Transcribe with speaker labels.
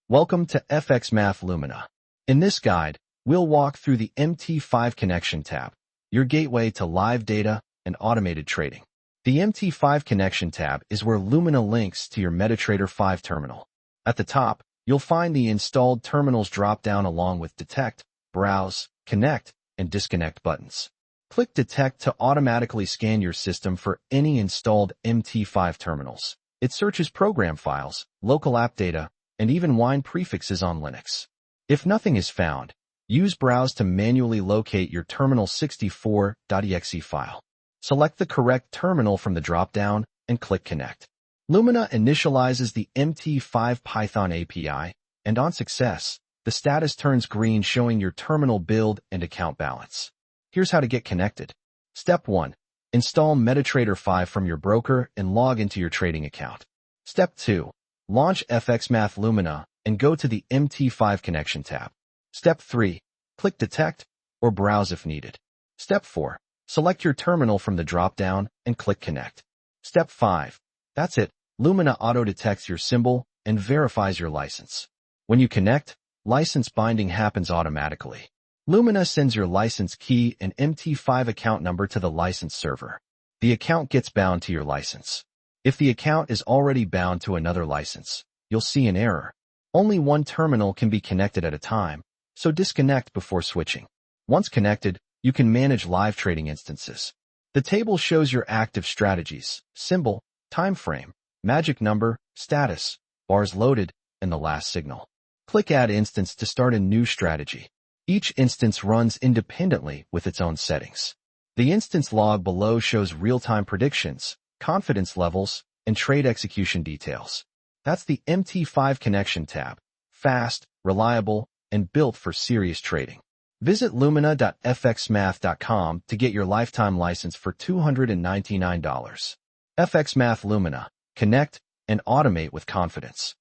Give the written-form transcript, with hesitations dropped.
Speaker 1: Welcome to FxMath Lumina. In this guide, we'll walk through the MT5 Connection Tab, your gateway to live data and automated trading. The MT5 Connection Tab is where Lumina links to your MetaTrader 5 terminal. At the top, you'll find the installed terminals drop-down along with Detect, Browse, Connect, and Disconnect buttons. Click Detect to automatically scan your system for any installed MT5 terminals. It searches program files, LocalAppData, and even wine prefixes on Linux. If nothing is found, use Browse to manually locate your terminal64.exe file. Select the correct terminal from the drop-down and click Connect. Lumina initializes the MT5 Python API, and on success, the status turns green showing your terminal build and account balance. Here's how to get connected. Step 1. Install MetaTrader 5 from your broker and log into your trading account. Step 2. Launch FxMath Lumina and go to the MT5 Connection tab. Step 3. Click Detect or Browse if needed. Step 4. Select your terminal from the drop-down and click Connect. Step 5. That's it. Lumina auto-detects your symbol and verifies your license. When you connect, license binding happens automatically. Lumina sends your license key and MT5 account number to the license server. The account gets bound to your license. If the account is already bound to another license, you'll see an error. Only one terminal can be connected at a time, so disconnect before switching. Once connected, you can manage live trading instances. The table shows your active strategies, symbol, time frame, magic number, status, bars loaded, and the last signal. Click Add Instance to start a new strategy. Each instance runs independently with its own settings. The instance log below shows real-time predictions, confidence levels, and trade execution details. That's the MT5 Connection tab, fast, reliable, and built for serious trading. Visit lumina.fxmath.com to get your lifetime license for $299. FxMath Lumina. Connect and automate with confidence.